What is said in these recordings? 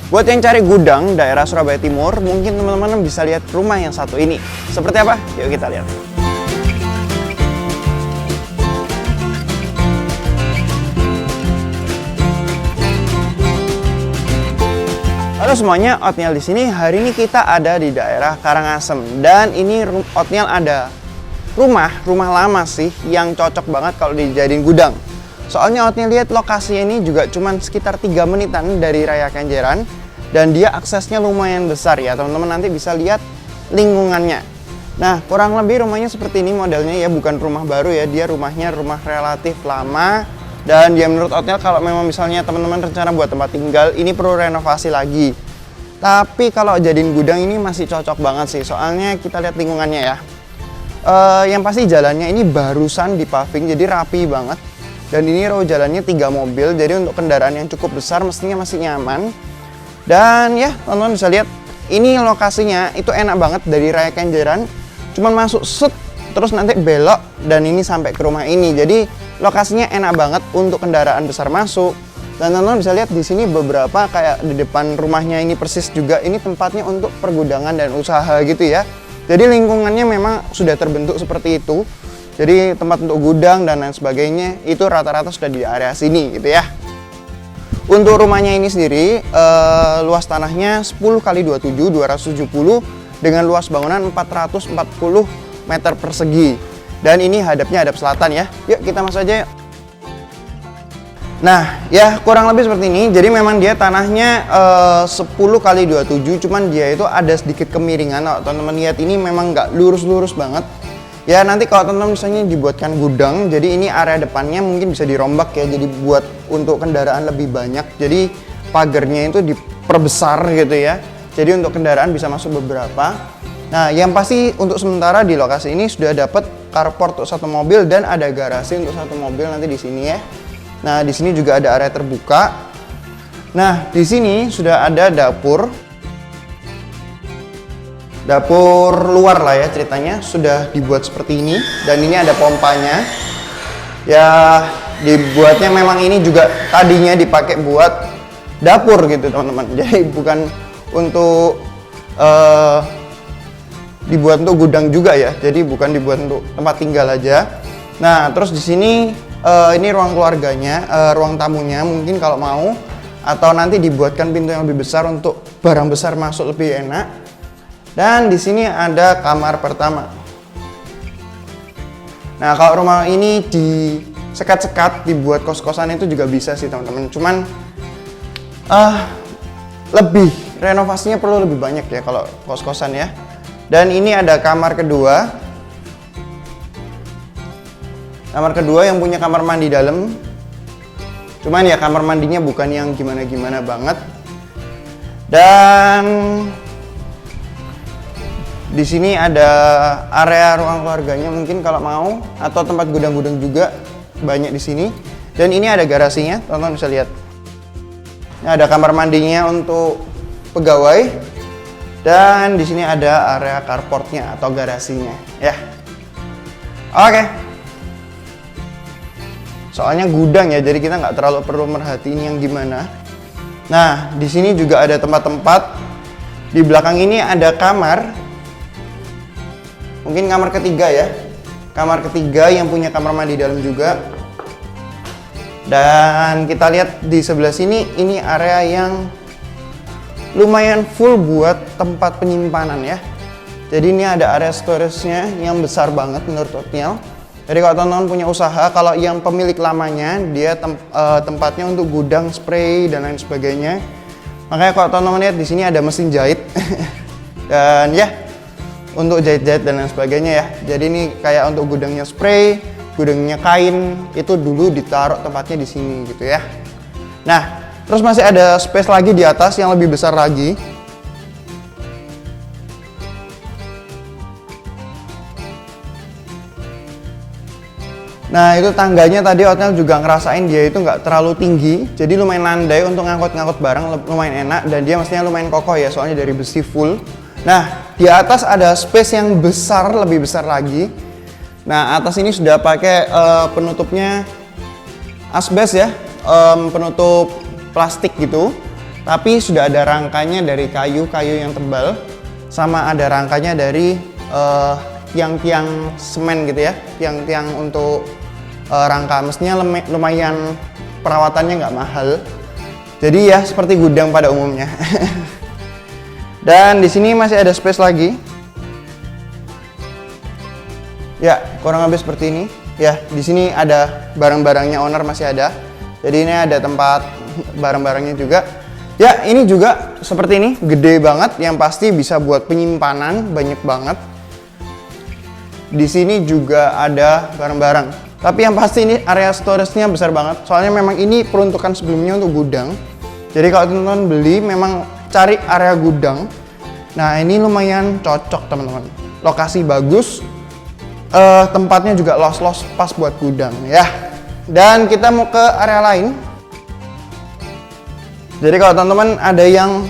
Buat yang cari gudang daerah Surabaya Timur, mungkin teman-teman bisa lihat rumah yang satu ini. Seperti apa? Yuk kita lihat. Halo semuanya, Otniel di sini. Hari ini kita ada di daerah Karangasem dan ini Otniel ada rumah lama sih yang cocok banget kalau dijadiin gudang. Soalnya Otniel lihat lokasinya ini juga cuman sekitar 3 menitan dari Raya Kenjeran dan dia aksesnya lumayan besar ya teman-teman, nanti bisa lihat lingkungannya. Nah kurang lebih rumahnya seperti ini modelnya ya, bukan rumah baru ya, dia rumah relatif lama. Dan ya menurut Otniel kalau memang misalnya teman-teman rencana buat tempat tinggal, ini perlu renovasi lagi. Tapi kalau jadiin gudang ini masih cocok banget sih, soalnya kita lihat lingkungannya ya. Yang pasti jalannya ini barusan di paving, jadi rapi banget. Dan ini row jalannya 3 mobil, jadi untuk kendaraan yang cukup besar mestinya masih nyaman. Dan ya teman-teman bisa lihat, ini lokasinya itu enak banget dari Raya Kenjeran. Cuman masuk set, terus nanti belok dan ini sampai ke rumah ini. Jadi lokasinya enak banget untuk kendaraan besar masuk. Dan teman-teman bisa lihat di sini beberapa kayak di depan rumahnya ini persis juga ini tempatnya untuk pergudangan dan usaha gitu ya. Jadi lingkungannya memang sudah terbentuk seperti itu. Jadi tempat untuk gudang dan lain sebagainya itu rata-rata sudah di area sini gitu ya. Untuk rumahnya ini sendiri luas tanahnya 10 x 27 270 dengan luas bangunan 440 meter persegi. Dan ini hadap selatan ya. Yuk kita masuk aja yuk. Nah ya kurang lebih seperti ini. Jadi memang dia tanahnya 10 x 27, cuman dia itu ada sedikit kemiringan. Kalau teman-teman lihat ini memang nggak lurus-lurus banget. Ya nanti kalau teman-teman misalnya dibuatkan gudang, jadi ini area depannya mungkin bisa dirombak ya, jadi buat untuk kendaraan lebih banyak. Jadi pagarnya itu diperbesar gitu ya. Jadi untuk kendaraan bisa masuk beberapa. Nah yang pasti untuk sementara di lokasi ini sudah dapat carport untuk 1 mobil dan ada garasi untuk 1 mobil nanti di sini ya. Nah di sini juga ada area terbuka. Nah di sini sudah ada dapur luar lah ya ceritanya, sudah dibuat seperti ini dan ini ada pompanya ya. Dibuatnya memang ini juga tadinya dipakai buat dapur gitu teman-teman, jadi bukan untuk dibuat untuk gudang juga ya, jadi bukan dibuat untuk tempat tinggal aja. Nah terus di sini ini ruang keluarganya, ruang tamunya mungkin kalau mau, atau nanti dibuatkan pintu yang lebih besar untuk barang besar masuk lebih enak. Dan di sini ada kamar pertama. Nah kalau rumah ini disekat-sekat dibuat kos-kosan itu juga bisa sih teman-teman. Cuman lebih renovasinya perlu lebih banyak ya kalau kos-kosan ya. Dan ini ada kamar kedua. Kamar kedua yang punya kamar mandi dalam. Cuman ya kamar mandinya bukan yang gimana-gimana banget. Dan di sini ada area ruang keluarganya mungkin kalau mau, atau tempat gudang-gudang juga banyak di sini. Dan ini ada garasinya, teman-teman bisa lihat. Ini ada kamar mandinya untuk pegawai. Dan di sini ada area carportnya atau garasinya, ya. Oke. Soalnya gudang ya, jadi kita nggak terlalu perlu merhatiin yang gimana. Nah, di sini juga ada tempat-tempat. Di belakang ini ada kamar. Mungkin kamar ketiga ya. Kamar ketiga yang punya kamar mandi dalam juga. Dan kita lihat di sebelah sini, ini area yang lumayan full buat tempat penyimpanan ya. Jadi ini ada area storage-nya yang besar banget menurut Otniel. Jadi kalau teman-teman punya usaha, kalau yang pemilik lamanya dia tempatnya untuk gudang, spray dan lain sebagainya. Makanya kalau teman-teman lihat di sini ada mesin jahit. Dan ya untuk jahit-jahit dan lain sebagainya ya. Jadi ini kayak untuk gudangnya spray, gudangnya kain, itu dulu ditaruh tempatnya di sini gitu ya. Nah, terus masih ada space lagi di atas yang lebih besar lagi. Nah itu tangganya tadi Otniel juga ngerasain dia itu nggak terlalu tinggi, jadi lumayan landai untuk ngangkut-ngangkut barang, lumayan enak, dan dia mestinya lumayan kokoh ya soalnya dari besi full. Nah di atas ada space yang besar, lebih besar lagi. Nah atas ini sudah pakai penutupnya asbes ya, penutup plastik gitu. tapi sudah ada rangkanya dari kayu-kayu yang tebal, sama ada rangkanya dari tiang-tiang semen gitu ya, tiang-tiang untuk rangka. Mestinya lumayan perawatannya nggak mahal. Jadi ya seperti gudang pada umumnya. Dan di sini masih ada space lagi. Ya, kurang lebih seperti ini. Ya, di sini ada barang-barangnya owner masih ada. Jadi ini ada tempat barang-barangnya juga. Ya, ini juga seperti ini, gede banget, yang pasti bisa buat penyimpanan banyak banget. Di sini juga ada barang-barang. Tapi yang pasti ini area storage-nya besar banget. Soalnya memang ini peruntukan sebelumnya untuk gudang. Jadi kalau teman-teman beli memang cari area gudang. Nah, ini lumayan cocok teman-teman. Lokasi bagus. Tempatnya juga los-los pas buat gudang ya. Dan kita mau ke area lain. Jadi kalau teman-teman ada yang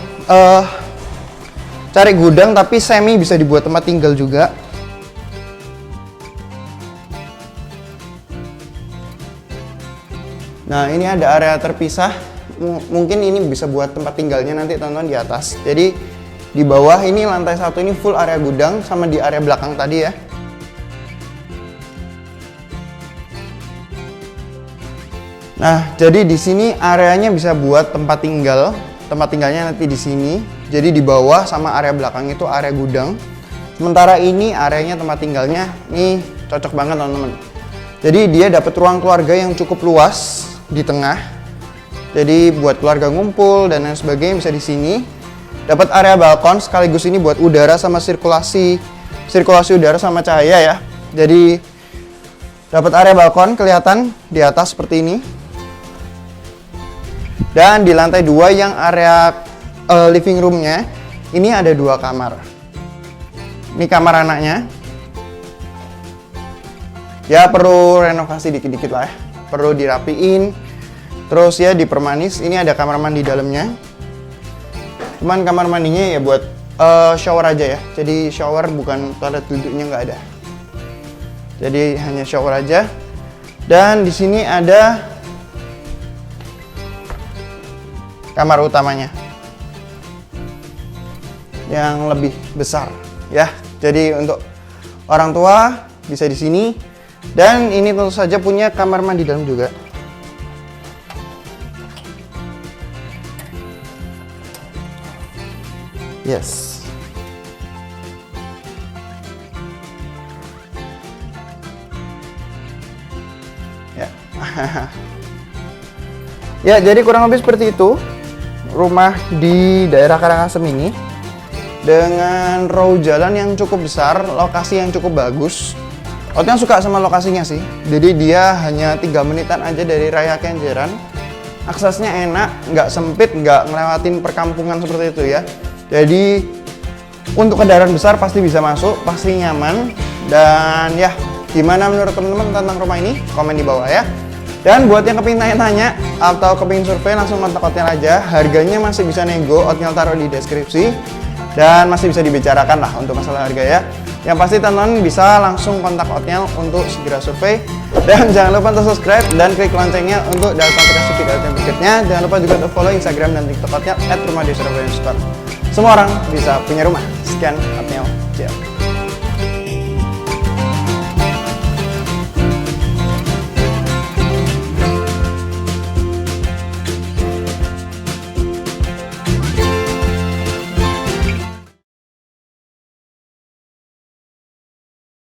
cari gudang tapi semi bisa dibuat tempat tinggal juga. Nah, ini ada area terpisah. Mungkin ini bisa buat tempat tinggalnya nanti teman-teman di atas. Jadi di bawah ini lantai 1 ini full area gudang sama di area belakang tadi ya. Nah, jadi di sini areanya bisa buat tempat tinggal. Tempat tinggalnya nanti di sini. Jadi di bawah sama area belakang itu area gudang. Sementara ini areanya tempat tinggalnya ini cocok banget teman-teman. Jadi dia dapat ruang keluarga yang cukup luas di tengah. Jadi buat keluarga ngumpul dan lain sebagainya bisa di sini. Dapat area balkon sekaligus ini buat udara sama sirkulasi udara sama cahaya ya. Jadi dapat area balkon kelihatan di atas seperti ini. Dan di lantai 2 yang area living roomnya ini ada 2 kamar. Ini kamar anaknya. Ya perlu renovasi dikit-dikit lah ya. Perlu dirapiin. Terus ya dipermanis. Ini ada kamar mandi dalamnya. Cuman kamar mandinya ya buat shower aja ya. Jadi shower bukan toilet duduknya nggak ada. Jadi hanya shower aja. Dan di sini ada kamar utamanya yang lebih besar ya. Jadi untuk orang tua bisa di sini. Dan ini tentu saja punya kamar mandi dalam juga. Yes. Ya. Ya, jadi kurang lebih seperti itu rumah di daerah Karangasem ini, dengan row jalan yang cukup besar, lokasi yang cukup bagus. Otnya suka sama lokasinya sih. Jadi dia hanya 3 menitan aja dari Raya Kenjeran. Aksesnya enak, nggak sempit, nggak ngelewatin perkampungan seperti itu ya. Jadi untuk kendaraan besar pasti bisa masuk, pasti nyaman. Dan ya, gimana menurut teman-teman tentang rumah ini? Komen di bawah ya. Dan buat yang kepingin tanya-tanya atau kepingin survei, langsung kontak Otniel aja. Harganya masih bisa nego, Otniel taruh di deskripsi. Dan masih bisa dibicarakan lah untuk masalah harga ya. Yang pasti teman-teman bisa langsung kontak Otniel untuk segera survei. Dan jangan lupa untuk subscribe dan klik loncengnya untuk dapat notifikasi video berikutnya. Jangan lupa juga untuk follow Instagram dan TikTok Otniel @rumahdisurabaya_. Semua orang bisa punya rumah. Sekian Otniel.